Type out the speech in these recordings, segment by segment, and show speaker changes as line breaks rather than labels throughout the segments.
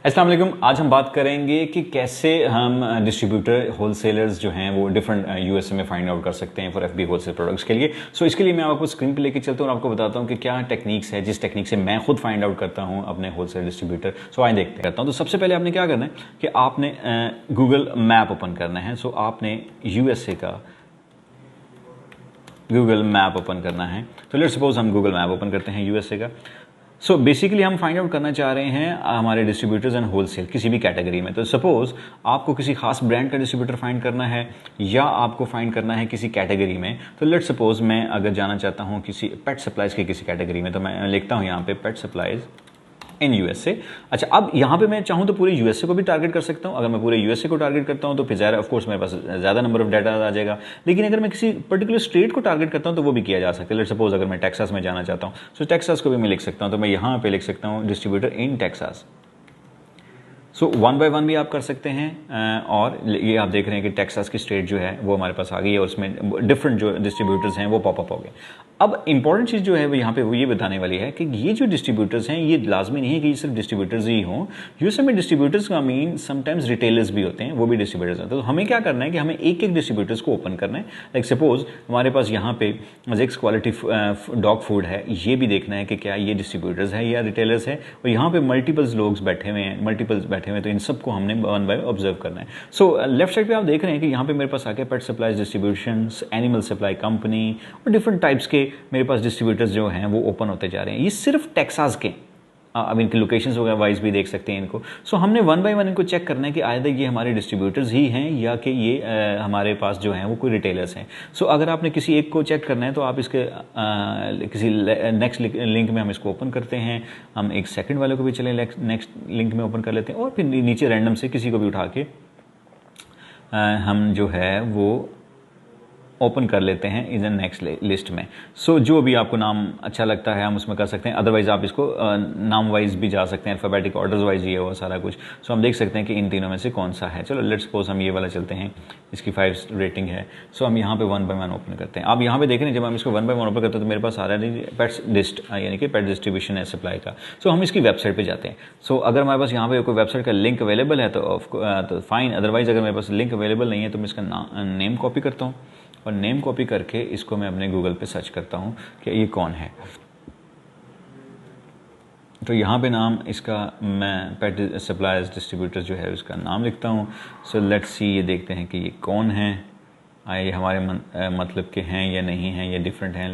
अस्सलाम वालेकुम। आज हम बात करेंगे कि कैसे हम डिस्ट्रीब्यूटर होलसेलर्स जो हैं वो डिफरेंट यूएसए में फाइंड आउट कर सकते हैं फॉर एफबी होलसेल प्रोडक्ट्स के लिए। इसके लिए मैं आपको स्क्रीन पे लेके चलता हूँ और आपको बताता हूँ कि क्या टेक्निक्स है जिस टेक्निक से मैं खुद फाइंड आउट करता हूँ अपने होलसेल डिस्ट्रीब्यूटर। आइए देखते करता हूँ। तो सबसे पहले आपने क्या करना है कि आपने गूगल मैप ओपन करना है। आपने यूएसए का गूगल मैप ओपन करना है। तो लेट्स सपोज हम गूगल मैप ओपन करते हैं यूएसए का। बेसिकली हम फाइंड आउट करना चाह रहे हैं हमारे डिस्ट्रीब्यूटर्स एंड होलसेल किसी भी कैटेगरी में। तो सपोज आपको किसी खास ब्रांड का डिस्ट्रीब्यूटर फाइंड करना है या आपको फाइंड करना है किसी कैटेगरी में। तो लेट्स सपोज मैं अगर जाना चाहता हूं किसी पेट सप्लाइज की किसी कैटेगरी में, तो मैं लिखता हूं यहां पे पेट सप्लाइज इन यूएसए। अच्छा, अब यहाँ पे मैं चाहूँ तो पूरे यूएसए को भी टारगेट कर सकता हूँ। अगर मैं पूरे यूएसए को टारगेट करता हूँ तो फिर ज़्यादा ऑफकोर्स मेरे पास ज़्यादा नंबर ऑफ डाटा आ जाएगा। लेकिन अगर मैं किसी पर्टिकुलर स्टेट को टारगेट करता हूँ तो वो भी किया जा सकता है। लेट्स सपोज अगर मैं टेक्सास में जाना चाहता हूँ तो टेक्सास को भी मैं लिख सकता हूँ। तो मैं यहाँ पे लिख सकता हूँ distributor in Texas. One by one भी आप कर सकते हैं। और ये आप देख रहे हैं कि टेक्सास की स्टेट जो है वो हमारे पास आ गई है और उसमें डिफरेंट जो डिस्ट्रीब्यूटर्स हैं वो पॉपअप हो गए। अब इंपॉर्टेंट चीज़ जो है वो यहाँ पे वो ये बताने वाली है कि ये जो डिस्ट्रीब्यूटर्स हैं ये लाजमी नहीं है कि ये सिर्फ डिस्ट्रीब्यूटर्स ही हों। यूएसए में डिस्ट्रीब्यूटर्स का मीन समटाइम्स रिटेलर्स भी होते हैं, वो भी डिस्ट्रीब्यूटर्स होते हैं। तो हमें क्या करना है कि हमें एक एक डिस्ट्रीब्यूटर्स को ओपन करना है। लाइक सपोज हमारे पास यहाँ पे जेक्स क्वालिटी डॉग फूड है, ये भी देखना है कि क्या ये डिस्ट्रीब्यूटर्स है या रिटेलर्स है। और यहाँ पे मल्टीपल्स लोग बैठे हुए हैं, तो इन सबको हमने वन बाय ऑब्जर्व करना है। लेफ्ट साइड पे आप देख रहे हैं कि यहाँ पे मेरे पास आके pet supply distributions, animal supply company और डिफरेंट टाइप्स के मेरे पास डिस्ट्रीब्यूटर्स जो हैं वो ओपन होते जा रहे हैं। ये सिर्फ टेक्सास के, अब इनकी लोकेशंस वगैरह वाइज भी देख सकते हैं इनको। हमने वन बाय वन इनको चेक करना है कि आयदा ये हमारे डिस्ट्रीब्यूटर्स ही हैं या कि ये हमारे पास जो हैं वो कोई रिटेलर्स हैं। अगर आपने किसी एक को चेक करना है तो आप इसके किसी नेक्स्ट लिंक में हम इसको ओपन करते हैं। हम एक सेकंड वाले को भी चले नेक्स्ट लिंक में ओपन कर लेते हैं और फिर नीचे रैंडम से किसी को भी उठा के हम जो है वो ओपन कर लेते हैं इन द नेक्स्ट लिस्ट में। जो भी आपको नाम अच्छा लगता है हम उसमें कर सकते हैं। अदरवाइज आप इसको नाम वाइज भी जा सकते हैं, अल्फाबेटिक ऑर्डर्स वाइज ही है वो सारा कुछ। हम देख सकते हैं कि इन तीनों में से कौन सा है। चलो लेट्स सपोज हम ये वाला चलते हैं, इसकी 5 रेटिंग है। हम यहाँ पे वन बाय वन ओपन करते हैं। आप यहाँ पे देख रहे हैं जब हम इसको वन बाय वन ओपन करते हैं तो मेरे पास आ रहा है पेट्स लिस्ट, यानी कि पेट डिस्ट्रीब्यूशन है सप्लाई का। हम इसकी वेबसाइट पर जाते हैं। अगर हमारे पास यहाँ पे कोई वेबसाइट का लिंक अवेलेबल है तो फाइन, अदरवाइज अगर मेरे पास लिंक अवेलेबल नहीं है तो मैं इसका नेम कॉपी करता हूँ और नेम कॉपी करके इसको मैं अपने गूगल पे सर्च करता हूँ कि ये कौन है। तो यहाँ पे नाम इसका मैं पेट सप्लायर्स डिस्ट्रीब्यूटर जो है उसका नाम लिखता हूँ। लेट्स सी, ये देखते हैं कि ये कौन है, ये हमारे मतलब के हैं या नहीं हैं, ये डिफरेंट हैं।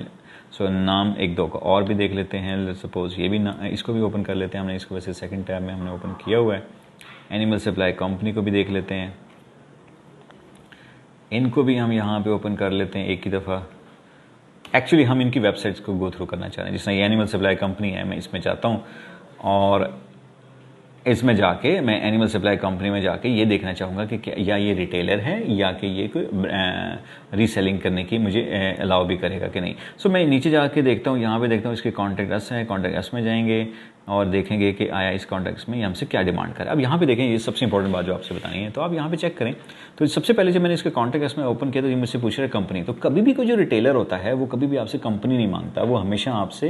नाम एक दो का और भी देख लेते हैं। सपोज ये भी इसको भी ओपन कर लेते हैं। हमने इसको वैसे सेकंड टैब में हमने ओपन किया हुआ है। एनिमल सप्लाई कंपनी को भी देख लेते हैं, इनको भी हम यहाँ पे ओपन कर लेते हैं एक ही दफ़ा। एक्चुअली हम इनकी वेबसाइट्स को गो थ्रू करना चाह रहे हैं। जिसमें ये एनिमल सप्लाई कंपनी है, मैं इसमें जाता हूँ और इसमें जाके मैं एनिमल सप्लाई कंपनी में जाके ये देखना चाहूँगा कि क्या या ये रिटेलर है या कि ये कोई रीसेलिंग करने की मुझे अलाउ भी करेगा कि नहीं। मैं नीचे जाके देखता हूँ, यहाँ पे देखता हूँ इसके कॉन्टैक्ट अस है। कॉन्टैक्ट अस में जाएंगे और देखेंगे कि आया इस कॉन्टैक्ट्स में ये हमसे क्या डिमांड करे। अब यहाँ पे देखें, ये सबसे इंपॉर्टेंट बात जो आपसे बतानी है। तो आप यहाँ पे चेक करें तो सबसे पहले जब मैंने इसके कॉन्टैक्ट अस में ओपन किया तो ये मुझसे पूछ रहा है कंपनी। तो कभी भी कोई जो रिटेलर होता है वो कभी भी आपसे कंपनी नहीं मांगता, वो हमेशा आपसे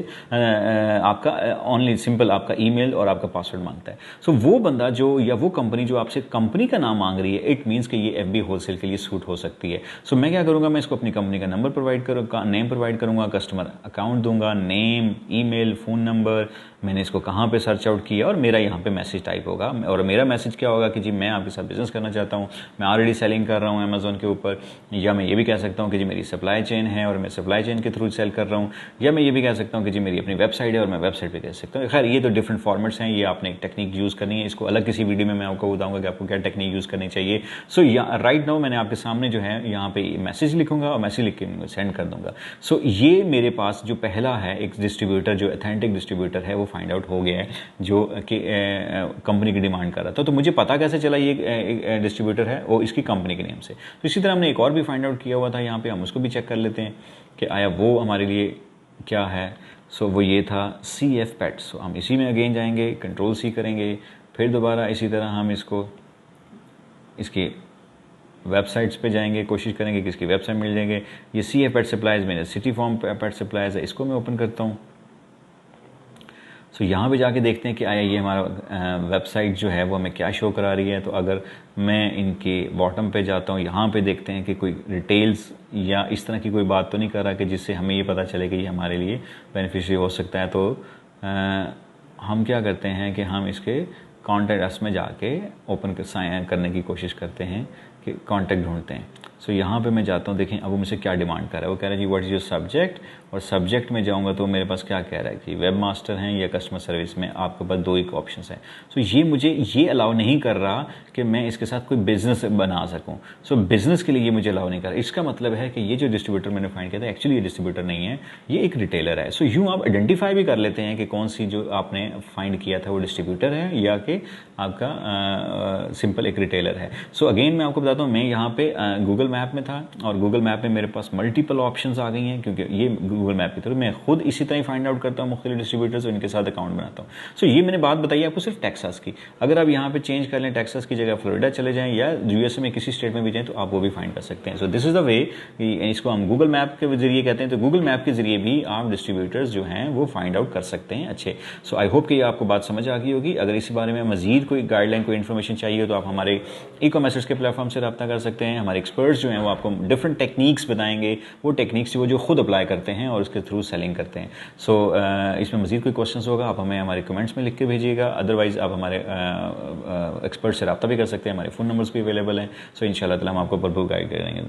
आपका ओनली सिंपल आपका ईमेल और आपका पासवर्ड मांगता है। वो बंदा जो या वो कंपनी जो आपसे कंपनी का नाम मांग रही है, इट मीन्स कि ये एफबी होलसेल के लिए सूट हो सकती है। मैं क्या करूँगा, मैं इसको अपनी कंपनी का नंबर प्रोवाइड करूँगा, नेम प्रोवाइड करूँगा, कस्टमर अकाउंट दूंगा, नेम, ईमेल, फ़ोन नंबर, मैंने इसको कहाँ पे सर्च आउट किया और मेरा यहाँ पे मैसेज टाइप होगा। और मेरा मैसेज क्या होगा कि जी मैं आपके साथ बिजनेस करना चाहता हूँ, मैं ऑलरेडी सेलिंग कर रहा हूँ अमेजोन के ऊपर। या मैं ये भी कह सकता हूँ कि जी मेरी सप्लाई चेन है और मैं सप्लाई चेन के थ्रू सेल कर रहा हूँ। या मैं ये भी कह सकता हूँ कि जी मेरी अपनी वेबसाइट है और मैं वेबसाइट पर कह सकता हूँ। खैर ये तो डिफरेंट फॉर्मेट्स हैं, ये आपने एक टेक्निक यूज़ करनी है। इसको अलग किसी वीडियो में मैं आपको बताऊँगा कि आपको क्या टेक्निक यूज़ करनी चाहिए। राइट नाउ मैंने आपके सामने जो है यहाँ पे मैसेज लिखूंगा और मैसेज लिख के सेंड कर दूंगा। ये मेरे पास जो पहला है एक डिस्ट्रीब्यूटर जो ऑथेंटिक डिस्ट्रीब्यूटर है वो फाइंड आउट हो गया है जो कि कंपनी की डिमांड कर रहा था। तो मुझे पता कैसे चला ये डिस्ट्रीब्यूटर है, वो इसकी कंपनी के नेम से। तो इसी तरह हमने एक और भी फाइंड आउट किया हुआ था यहाँ पे, हम उसको भी चेक कर लेते हैं कि आया वो हमारे लिए क्या है। वो ये था CF पेट्स। हम इसी में अगेन जाएंगे, कंट्रोल C करेंगे, फिर दोबारा इसी तरह हम इसको इसकी वेबसाइट्स पे जाएंगे, कोशिश करेंगे कि इसकी वेबसाइट मिल जाएंगे। ये CF पेट सप्लाईज में सिटी फॉर्म पेट सप्लाईज है, इसको मैं ओपन करता हूँ। सो यहाँ पे जाके देखते हैं कि आया ये हमारा वेबसाइट जो है वो हमें क्या शो करा रही है। तो अगर मैं इनके बॉटम पे जाता हूँ, यहाँ पे देखते हैं कि कोई डिटेल्स या इस तरह की कोई बात तो नहीं कर रहा कि जिससे हमें ये पता चले कि ये हमारे लिए बेनिफिशियरी हो सकता है। तो हम क्या करते हैं कि हम इसके कॉन्टैक्ट अस में जाके ओपन करने की कोशिश करते हैं कि कॉन्टैक्ट ढूंढते हैं। सो यहाँ पे मैं जाता हूँ, देखें अब वो मुझसे क्या डिमांड कर रहा है। वो कह रहा है जी व्हाट इज़ योर सब्जेक्ट, और सब्जेक्ट में जाऊँगा तो मेरे पास क्या कह रहा है कि वेब मास्टर हैं या कस्टमर सर्विस में आपके पास 2 एक ऑप्शन है। सो ये मुझे ये अलाउ नहीं कर रहा कि मैं इसके साथ कोई बिजनेस बना सकूँ। सो बिजनेस के लिए ये मुझे अलाउ नहीं कर रहा। इसका मतलब है कि ये जो डिस्ट्रीब्यूटर मैंने फाइंड किया था एक्चुअली ये डिस्ट्रीब्यूटर नहीं है, ये एक रिटेलर है। सो यूँ आप आइडेंटिफाई भी कर लेते हैं कि कौन सी जो आपने फाइंड किया था वो डिस्ट्रीब्यूटर है या कि आपका सिंपल एक रिटेलर है। सो अगेन मैं आपको बताता हूँ, मैं यहाँ पे गूगल मैप में था और गूगल मैप में मेरे पास मल्टीपल ऑप्शंस आ गई हैं, क्योंकि ये गूगल मैप की थ्रू मैं खुद इसी तरह फाइंड आउट करता हूँ मुख्तलिफ डिस्ट्रीब्यूटर्स और इनके साथ अकाउंट बनाता हूँ। सो ये मैंने बात बताई आपको सिर्फ टेक्सास की। अगर आप यहाँ पे चेंज कर लें, टेक्सास की जगह फ्लोरिडा चले जाएं या यूएसए में किसी स्टेट में भी जाएं, तो आप वो भी फाइंड कर सकते हैं। So this is the way, इसको हम गूगल मैप के जरिए कहते हैं। तो गूगल मैप के जरिए भी आप डिस्ट्रीब्यूटर्स जो हैं वो फाइंड आउट कर सकते हैं। अच्छे, सो आई होप कि आपको बात समझ आ गई होगी। अगर इस बारे में मजीद कोई गाइडलाइन, कोई इन्फॉर्मेशन चाहिए तो आप हमारे ई-कॉमर्स के प्लेटफॉर्म से रब्ता कर सकते हैं। हमारे एक्सपर्ट्स जो हैं वो आपको डिफरेंट टेक्निक्स बताएंगे, वो टेक्निक्स वो जो खुद अप्लाई करते हैं और उसके थ्रू सेलिंग करते हैं। सो इसमें मजीद कोई क्वेश्चन होगा आप हमें हमारे कमेंट्स में लिख के भेजिएगा। अदरवाइज़ आप हमारे एक्सपर्ट से रब्ता भी कर सकते हैं, हमारे फ़ोन नंबर्स भी अवेलेबल हैं। सो इंशाल्लाह ताला हम आपको भरपूर गाइड करेंगे।